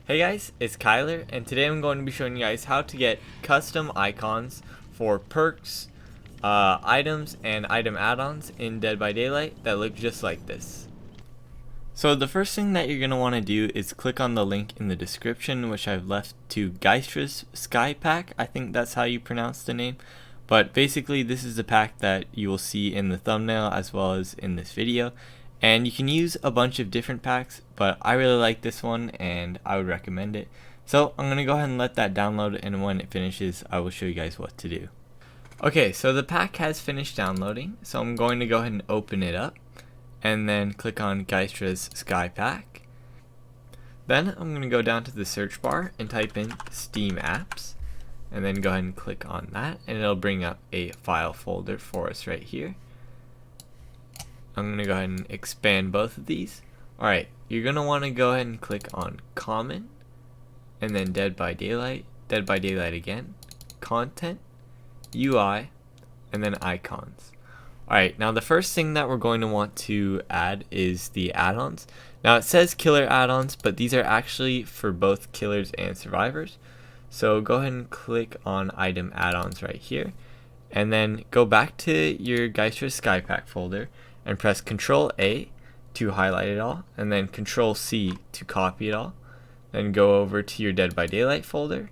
Hey guys, it's Kyler, and today I'm going to be showing you guys how to get custom icons for perks, items, and item add-ons in Dead by Daylight that look just like this. So the first thing that you're going to want to do is click on the link in the description, which I've left to Geistra's Sky Pack. I think that's how you pronounce the name. But basically this is the pack that you will see in the thumbnail as well as in this video. And you can use a bunch of different packs, but I really like this one and I would recommend it. So I'm going to go ahead and let that download, and when it finishes I will show you guys what to do. Okay, so the pack has finished downloading, so I'm going to go ahead and open it up and then click on Geistra's Sky Pack. Then I'm going to go down to the search bar and type in Steam Apps, and then go ahead and click on that, and it'll bring up a file folder for us right here. I'm going to go ahead and expand both of these. Alright, you're going to want to go ahead and click on Common, and then Dead by Daylight again, Content, UI, and then Icons. Alright, now the first thing that we're going to want to add is the add-ons. Now it says killer add-ons, but these are actually for both killers and survivors. So go ahead and click on item add-ons right here, and then go back to your Geistra's Sky Pack folder and press Ctrl A to highlight it all, and then Ctrl C to copy it all. Then go over to your Dead by Daylight folder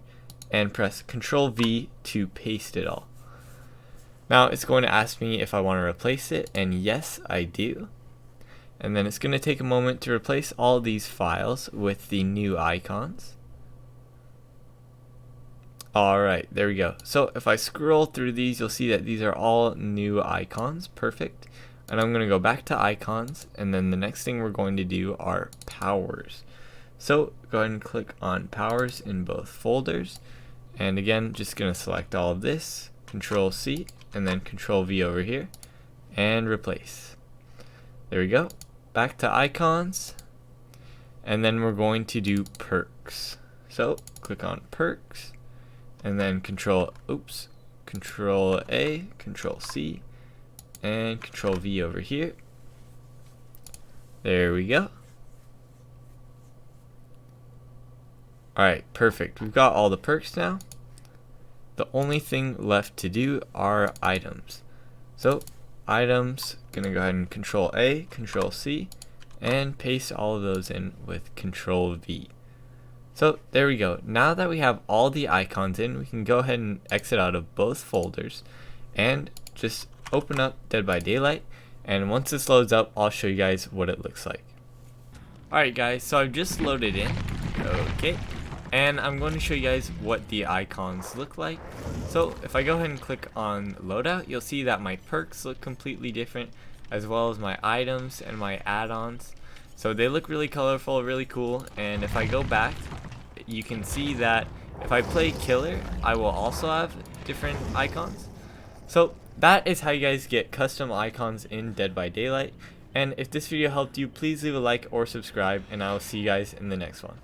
and press Ctrl V to paste it all. Now it's going to ask me if I want to replace it, and yes, I do. And then it's going to take a moment to replace all these files with the new icons. Alright, there we go. So if I scroll through these, you'll see that these are all new icons. Perfect. And I'm going to go back to icons, and then the next thing we're going to do are powers. So go ahead and click on powers in both folders, and again just going to select all of this, Control C, and then Control V over here, and replace. There we go. Back to icons, and then we're going to do perks. So click on perks, and then Control A, Control C, and Control V over here. There we go. Alright, perfect. We've got all the perks now. The only thing left to do are items. So items, gonna go ahead and Control A, Control C, and paste all of those in with Control V. So there we go. Now that we have all the icons in, we can go ahead and exit out of both folders and just open up Dead by Daylight, and once this loads up I'll show you guys what it looks like. Alright guys, so I've just loaded in. Okay, and I'm going to show you guys what the icons look like. So if I go ahead and click on loadout, you'll see that my perks look completely different, as well as my items and my add-ons. So they look really colorful, really cool, and if I go back you can see that if I play killer I will also have different icons. So that is how you guys get custom icons in Dead by Daylight, and if this video helped you, please leave a like or subscribe, and I will see you guys in the next one.